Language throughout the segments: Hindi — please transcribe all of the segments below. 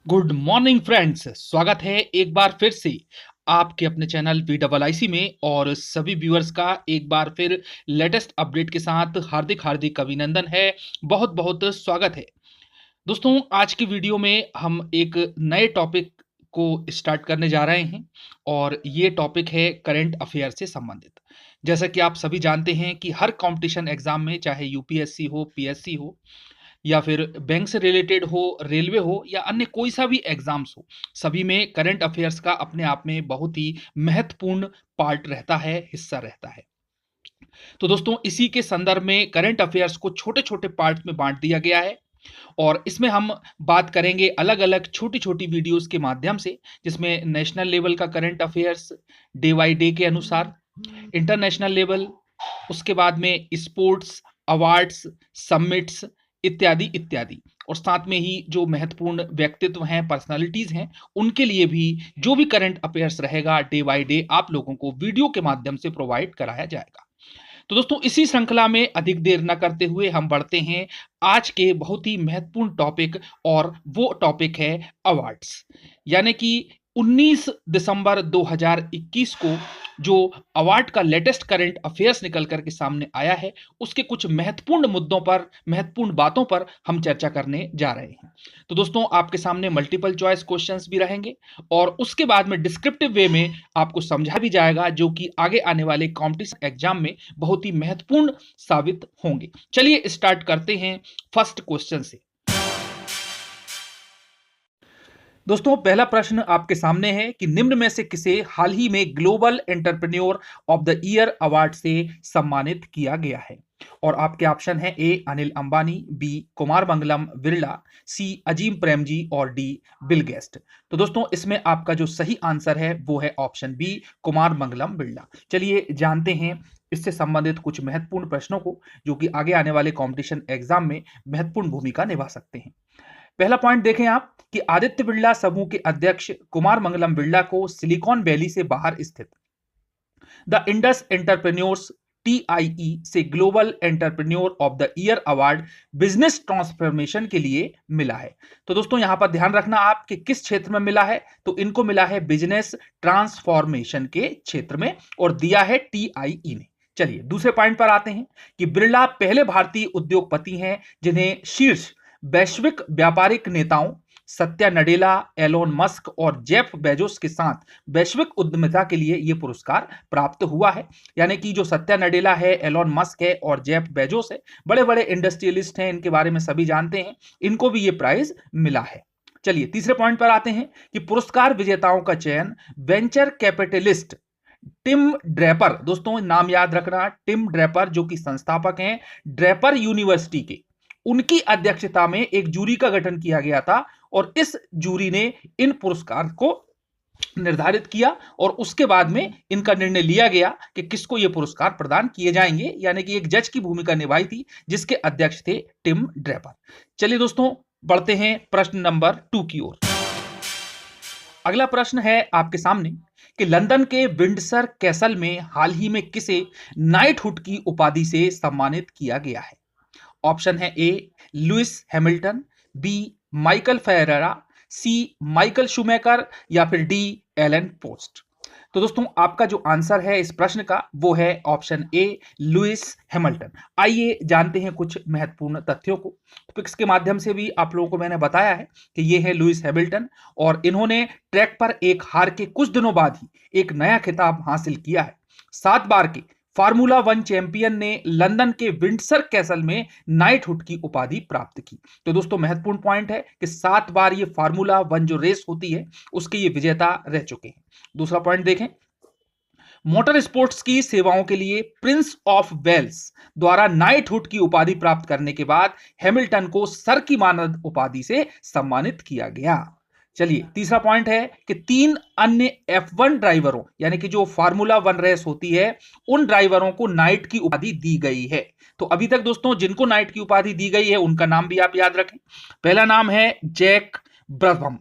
गुड मॉर्निंग फ्रेंड्स, स्वागत है एक बार फिर से आपके अपने चैनल VIIC में। और सभी व्यूअर्स का एक बार फिर लेटेस्ट अपडेट के साथ हार्दिक हार्दिक अभिनंदन है। बहुत बहुत स्वागत है दोस्तों। आज की वीडियो में हम एक नए टॉपिक को स्टार्ट करने जा रहे हैं और ये टॉपिक है करंट अफेयर से संबंधित। जैसा कि आप सभी जानते हैं कि हर कंपटीशन एग्जाम में, चाहे यूपीएससी हो, पीएससी हो, या फिर बैंक से रिलेटेड हो, रेलवे हो, या अन्य कोई सा भी एग्जाम्स हो, सभी में करंट अफेयर्स का अपने आप में बहुत ही महत्वपूर्ण पार्ट रहता है, हिस्सा रहता है। तो दोस्तों, इसी के संदर्भ में करंट अफेयर्स को छोटे छोटे पार्ट में बांट दिया गया है और इसमें हम बात करेंगे अलग अलग छोटी छोटी वीडियोस के माध्यम से, जिसमें नेशनल लेवल का current affairs day by day के अनुसार, इंटरनेशनल लेवल, उसके बाद में स्पोर्ट्स, अवार्ड्स, समिट्स इत्यादि इत्यादि, और साथ में ही जो महत्वपूर्ण व्यक्तित्व हैं, पर्सनालिटीज हैं, उनके लिए भी जो भी करंट अफेयर्स रहेगा डे बाय डे आप लोगों को वीडियो के माध्यम से प्रोवाइड कराया जाएगा। तो दोस्तों, इसी श्रृंखला में अधिक देर न करते हुए हम बढ़ते हैं आज के बहुत ही महत्वपूर्ण टॉपिक, और वो टॉपिक है अवार्ड्स। यानी कि 19 दिसंबर 2021 को जो अवार्ड का लेटेस्ट करंट अफेयर्स निकल करके सामने आया है, उसके कुछ महत्वपूर्ण मुद्दों पर, महत्वपूर्ण बातों पर हम चर्चा करने जा रहे हैं। तो दोस्तों, आपके सामने मल्टीपल चॉइस क्वेश्चंस भी रहेंगे और उसके बाद में डिस्क्रिप्टिव वे में आपको समझा भी जाएगा, जो कि आगे आने वाले कॉम्पिटिशन एग्जाम में बहुत ही महत्वपूर्ण साबित होंगे। चलिए स्टार्ट करते हैं फर्स्ट क्वेश्चन से। दोस्तों, पहला प्रश्न आपके सामने है कि निम्न में से किसे हाल ही में global entrepreneur of the year award से सम्मानित किया गया है? और आपके ऑप्शन है ए अनिल अंबानी, बी कुमार मंगलम बिरला, सी अजीम प्रेमजी और डी बिल गेस्ट। तो दोस्तों, इसमें आपका जो सही आंसर है वो है ऑप्शन बी कुमार मंगलम बिरला। चलिए जानते हैं इससे संबंधित कुछ महत्वपूर्ण प्रश्नों को, जो कि आगे आने वाले कॉम्पिटिशन एग्जाम में महत्वपूर्ण भूमिका निभा सकते हैं। पहला पॉइंट देखें आप कि आदित्य बिरला समूह के अध्यक्ष कुमार मंगलम बिरला को सिलिकॉन वैली से बाहर स्थित द इंडस एंटरप्रेन्योर्स TIE से global entrepreneur of the year award business transformation के लिए मिला है। तो दोस्तों, यहां पर ध्यान रखना आप कि किस क्षेत्र में मिला है, तो इनको मिला है बिजनेस ट्रांसफॉर्मेशन के क्षेत्र में और दिया है TIE ने। चलिए दूसरे पॉइंट पर आते हैं कि बिरला पहले भारतीय उद्योगपति हैं जिन्हें शीर्ष वैश्विक व्यापारिक नेताओं सत्या नडेला, एलोन मस्क और जेफ बेजोस के साथ वैश्विक उद्यमिता के लिए यह पुरस्कार प्राप्त हुआ है। यानी कि जो सत्या नडेला है, एलोन मस्क है और जेफ बेजोस है, बड़े बड़े इंडस्ट्रियलिस्ट हैं, इनके बारे में सभी जानते हैं, इनको भी यह प्राइज मिला है। चलिए तीसरे पॉइंट पर आते हैं कि पुरस्कार विजेताओं का चयन वेंचर कैपिटलिस्ट टिम ड्रेपर, दोस्तों नाम याद रखना, टिम ड्रेपर जो कि संस्थापक हैं ड्रेपर यूनिवर्सिटी के, उनकी अध्यक्षता में एक जूरी का गठन किया गया था और इस जूरी ने इन पुरस्कार को निर्धारित किया और उसके बाद में इनका निर्णय लिया गया कि किसको ये पुरस्कार प्रदान किए जाएंगे। यानी कि एक जज की भूमिका निभाई थी जिसके अध्यक्ष थे टिम ड्रेपर। चलिए दोस्तों, बढ़ते हैं प्रश्न नंबर 2 की ओर। अगला प्रश्न है आपके सामने कि लंदन के विंडसर कैसल में हाल ही में किसे नाइटहुड की उपाधि से सम्मानित किया गया है? ऑप्शन है A Lewis Hamilton, B Michael Ferreira, C Michael Schumacher या फिर डी एलन पोस्ट। तो दोस्तों, आपका जो आंसर है इस प्रश्न का वो है ऑप्शन ए लुइस हैमिल्टन। आइए जानते हैं कुछ महत्वपूर्ण तथ्यों को। पिक्स के माध्यम से भी आप लोगों को मैंने बताया है कि ये है लुइस हैमिल्टन और इन्होंने ट्रैक पर एक हार के कुछ दिनों बाद ही एक नया खिताब हासिल किया है। 7 बार के फार्मूला 1 चैंपियन ने लंदन के विंडसर कैसल में नाइटहुड की उपाधि प्राप्त की। तो दोस्तों, महत्वपूर्ण पॉइंट है कि 7 बार ये फार्मूला 1 जो रेस होती है उसके ये विजेता रह चुके हैं। दूसरा पॉइंट देखें, मोटर स्पोर्ट्स की सेवाओं के लिए प्रिंस ऑफ वेल्स द्वारा नाइटहुड की उपाधि प्राप्त करने के बाद हैमिल्टन को सर की मानद उपाधि से सम्मानित किया गया। चलिए तीसरा पॉइंट है कि 3 अन्य F1 ड्राइवरों, यानी कि जो फार्मूला 1 रेस होती है, उन ड्राइवरों को नाइट की उपाधि दी गई है। तो अभी तक दोस्तों जिनको नाइट की उपाधि दी गई है उनका नाम भी आप याद रखें। पहला नाम है जैक ब्रबहम,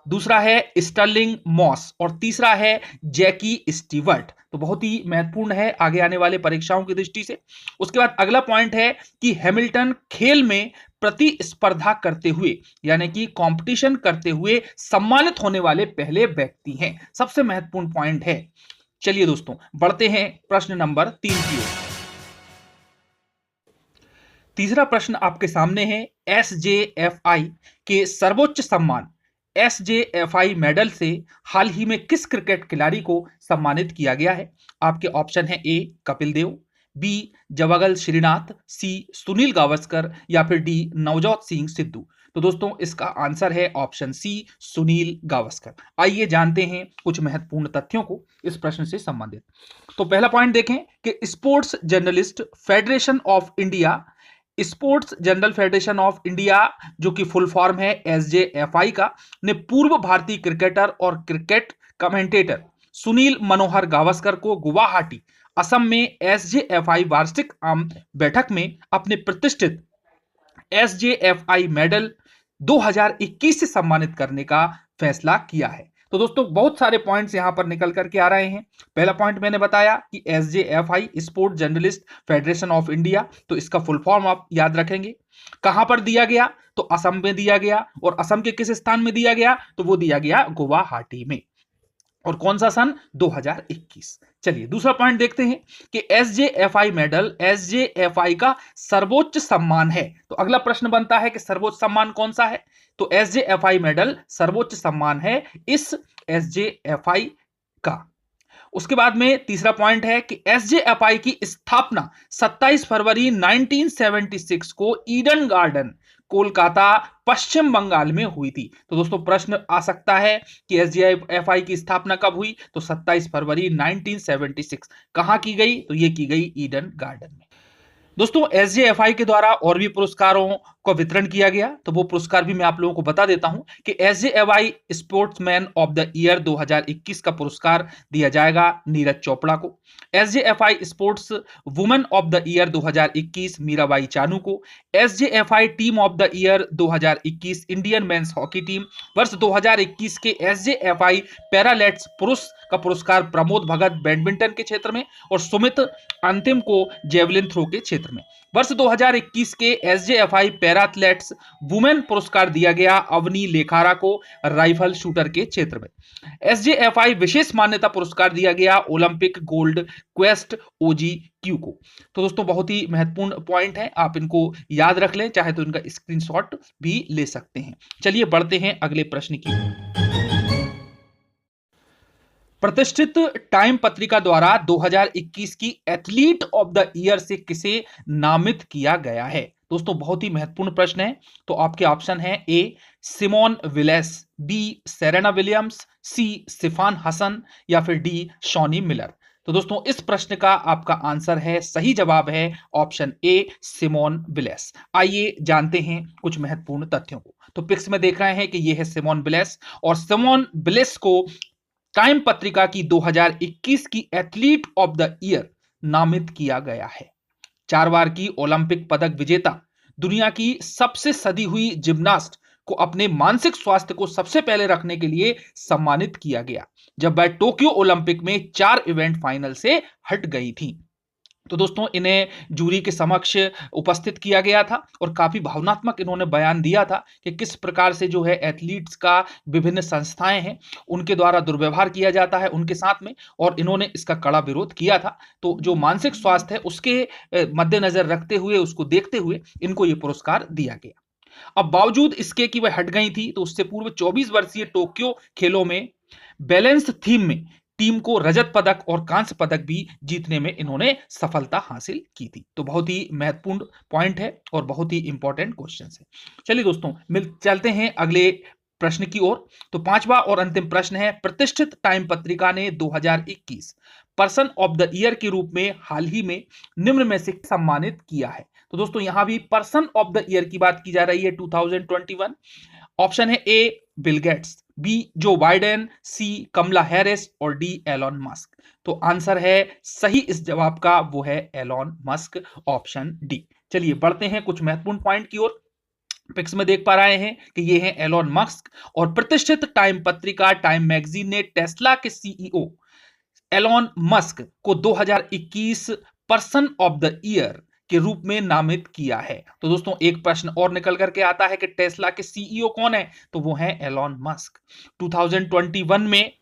दूसरा है स्टर्लिंग मॉस और तीसरा है जैकी स्टीवर्ट। तो बहुत ही महत्वपूर्ण है आगे आने वाले परीक्षाओं की दृष्टि से। उसके बाद अगला पॉइंट है कि हैमिल्टन खेल में प्रतिस्पर्धा करते हुए यानी कि कंपटीशन करते हुए सम्मानित होने वाले पहले व्यक्ति हैं। सबसे महत्वपूर्ण पॉइंट है। चलिए दोस्तों बढ़ते हैं प्रश्न नंबर 3 की ओर। तीसरा प्रश्न आपके सामने है। एसजेएफआई के सर्वोच्च सम्मान एसजेएफआई मेडल से हाल ही में किस क्रिकेट खिलाड़ी को सम्मानित किया गया है? आपके ऑप्शन है ए कपिल देव, बी जवागल श्रीनाथ, सी सुनील गावस्कर या फिर डी नवजोत सिंह सिद्धू। तो दोस्तों इसका आंसर है ऑप्शन सी सुनील गावस्कर। आइए जानते हैं कुछ महत्वपूर्ण तथ्यों को इस प्रश्न से संबंधित। तो पहला पॉइंट देखें कि sports journalist federation of India, sports journal federation of India जो कि फुल फॉर्म है एसजेएफआई का, ने पूर्व भारतीय क्रिकेटर और क्रिकेट कमेंटेटर सुनील मनोहर गावस्कर को गुवाहाटी असम में एसजेएफआई वार्षिक आम बैठक में अपने प्रतिष्ठित एसजेएफआई मेडल 2021 से सम्मानित करने का फैसला किया है। तो दोस्तों बहुत सारे पॉइंट्स यहां पर निकल करके आ रहे हैं। पहला पॉइंट मैंने बताया कि SJFI sport journalist federation of India, तो इसका फुल फॉर्म आप याद रखेंगे। कहां पर दिया गया? तो असम में दिया गया। और असम के किस स्थान में दिया गया? तो वो दिया गया गुवाहाटी में। और कौन सा सन? 2021। चलिए दूसरा पॉइंट देखते हैं कि एसजेएफआई मेडल एसजेएफआई का सर्वोच्च सम्मान है। तो अगला प्रश्न बनता है कि सर्वोच्च सम्मान कौन सा है? तो एसजेएफआई मेडल सर्वोच्च सम्मान है इस एसजेएफआई का। उसके बाद में तीसरा पॉइंट है कि एसजेएफआई की स्थापना 27 फरवरी 1976 को ईडन गार्डन कोलकाता पश्चिम बंगाल में हुई थी। तो दोस्तों प्रश्न आ सकता है कि एसजेएफआई की स्थापना कब हुई? तो 27 फरवरी 1976। कहां की गई? तो ये की गई ईडन गार्डन में। दोस्तों एसजेएफआई के द्वारा और भी पुरस्कारों को वितरण किया गया, तो वो पुरस्कार भी मैं आप लोगों को बता देता हूं कि SJFI sportsman of the year 2021 का पुरस्कार दिया जाएगा नीरज चोपड़ा को। SJFI sports women of the year 2021 Mirabai Chanu को। SJFI team of the year 2021 Indian men's hockey team. वर्ष 2021 के एसजेएफआई पैरालेट्स पुरुष का पुरस्कार प्रमोद भगत बैडमिंटन के क्षेत्र में और सुमित अंतिम को जेवलिन थ्रो के क्षेत्र में। वर्ष 2021 के एसजेएफआई पैराथलेट्स वुमेन पुरस्कार दिया गया अवनी लेखारा को राइफल शूटर के क्षेत्र में। एसजेएफआई विशेष मान्यता पुरस्कार दिया गया ओलंपिक गोल्ड क्वेस्ट ओजी क्यू को। तो दोस्तों बहुत ही महत्वपूर्ण पॉइंट है, आप इनको याद रख लें, चाहे तो इनका स्क्रीनशॉट भी ले सकते हैं। चलिए बढ़ते हैं अगले प्रश्न की। प्रतिष्ठित टाइम पत्रिका द्वारा 2021 की एथलीट ऑफ द ईयर से किसे नामित किया गया है? दोस्तों बहुत ही महत्वपूर्ण प्रश्न है। तो आपके ऑप्शन है ए Simone Willis, B Serena Williams, सी सिफान हसन या फिर डी शॉनी मिलर। तो दोस्तों इस प्रश्न का आपका आंसर है, सही जवाब है ऑप्शन ए सिमोन विलेस। आइए जानते हैं कुछ महत्वपूर्ण तथ्यों को। तो पिक्स में देख रहे हैं कि यह है सिमोन विलेस और सिमोन विलेस को टाइम पत्रिका की 2021 की एथलीट ऑफ द ईयर नामित किया गया है। 4 बार की ओलंपिक पदक विजेता, दुनिया की सबसे सदी हुई जिम्नास्ट को अपने मानसिक स्वास्थ्य को सबसे पहले रखने के लिए सम्मानित किया गया जब वह टोक्यो ओलंपिक में 4 इवेंट फाइनल से हट गई थी। तो दोस्तों इन्हें जूरी के समक्ष उपस्थित किया गया था और काफी भावनात्मक इन्होंने बयान दिया था कि किस प्रकार से जो है एथलीट्स का विभिन्न संस्थाएं हैं उनके द्वारा दुर्व्यवहार किया जाता है उनके साथ में, और इन्होंने इसका कड़ा विरोध किया था। तो जो मानसिक स्वास्थ्य है उसके मद्देनजर रखते हुए, उसको देखते हुए इनको ये पुरस्कार दिया गया। अब बावजूद इसके कि वह हट गई थी, तो उससे पूर्व 24 वर्षीय टोक्यो खेलों में बैलेंस थीम में टीम को रजत पदक और कांस्य पदक भी जीतने में इन्होंने सफलता हासिल की थी। तो बहुत ही महत्वपूर्ण पॉइंट है और बहुत ही इंपॉर्टेंट क्वेश्चन है। चलिए दोस्तों चलते हैं अगले प्रश्न की ओर। तो पांचवा और अंतिम प्रश्न है, प्रतिष्ठित टाइम पत्रिका ने 2021 पर्सन ऑफ द ईयर के रूप में हाल ही में निम्न में से सम्मानित किया है? तो दोस्तों यहां भी पर्सन ऑफ द ईयर की बात की जा रही है 2021। ऑप्शन है A Bill Gates, B Joe Biden, C Kamala Harris और डी एलॉन मस्क। तो आंसर है सही इस जवाब का वो है एलॉन मस्क, ऑप्शन डी। चलिए बढ़ते हैं कुछ महत्वपूर्ण पॉइंट की ओर। पिक्स में देख पा रहे हैं कि ये है एलोन मस्क। और प्रतिष्ठित टाइम पत्रिका टाइम मैगजीन ने टेस्ला के सीईओ एलोन मस्क को 2021 पर्सन ऑफ द ईयर के रूप में नामित किया है। तो दोस्तों एक प्रश्न और निकल करके आता है कि टेस्ला के सीईओ कौन है, तो वो है एलोन मस्क। 2021 में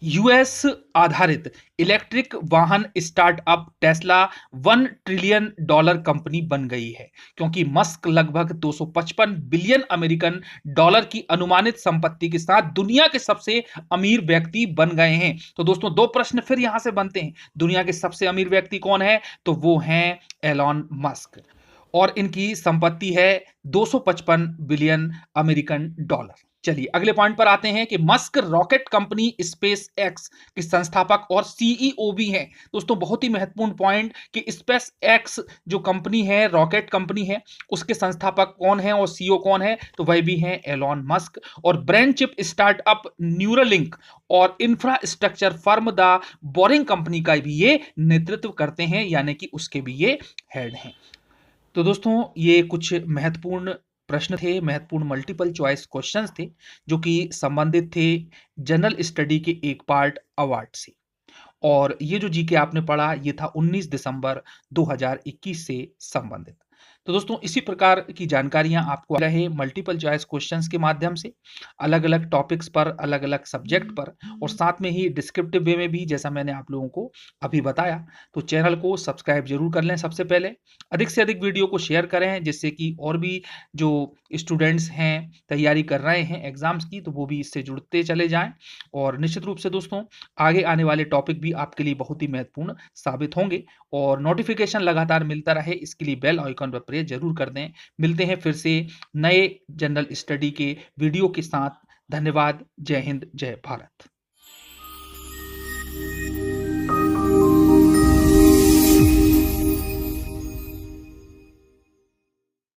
यूएस आधारित इलेक्ट्रिक वाहन स्टार्टअप टेस्ला $1 ट्रिलियन कंपनी बन गई है, क्योंकि मस्क लगभग 255 बिलियन अमेरिकन डॉलर की अनुमानित संपत्ति के साथ दुनिया के सबसे अमीर व्यक्ति बन गए हैं। तो दोस्तों दो प्रश्न फिर यहां से बनते हैं, दुनिया के सबसे अमीर व्यक्ति कौन है, तो वो हैं एलॉन मस्क, और इनकी संपत्ति है 255 बिलियन अमेरिकन डॉलर। चलिए अगले पॉइंट पर आते हैं कि Musk rocket company space x के संस्थापक और सीईओ भी हैं। दोस्तों बहुत ही महत्वपूर्ण पॉइंट कि स्पेस एक्स जो कंपनी है, रॉकेट कंपनी है, उसके संस्थापक कौन है और सीईओ कौन है, तो वह भी है एलॉन मस्क। और ब्रेन चिप स्टार्टअप न्यूरालिंक और infrastructure firm the boring company का भी ये नेतृत्व करते हैं, यानी कि उसके भी ये हेड हैं। तो दोस्तों ये कुछ महत्वपूर्ण प्रश्न थे, महत्वपूर्ण मल्टीपल चॉइस क्वेश्चंस थे, जो कि संबंधित थे जनरल स्टडी के एक पार्ट अवार्ड से। और ये जो जीके आपने पढ़ा ये था 19 दिसंबर 2021 से संबंधित। तो दोस्तों इसी प्रकार की जानकारियां आपको रहे मल्टीपल चॉइस क्वेश्चंस के माध्यम से, अलग अलग टॉपिक्स पर, अलग अलग सब्जेक्ट पर, और साथ में ही डिस्क्रिप्टिव वे में भी, जैसा मैंने आप लोगों को अभी बताया। तो चैनल को सब्सक्राइब जरूर कर लें सबसे पहले, अधिक से अधिक वीडियो को शेयर करें, जिससे कि और भी जो स्टूडेंट्स हैं, तैयारी कर रहे हैं एग्जाम्स की, तो वो भी इससे जुड़ते चले जाएं। और निश्चित रूप से दोस्तों आगे आने वाले टॉपिक भी आपके लिए बहुत ही महत्वपूर्ण साबित होंगे, और नोटिफिकेशन लगातार मिलता रहे इसके लिए बेल आइकन पर प्रेस जरूर कर दें। मिलते हैं फिर से नए जनरल स्टडी के वीडियो के साथ। धन्यवाद। जय हिंद, जय भारत।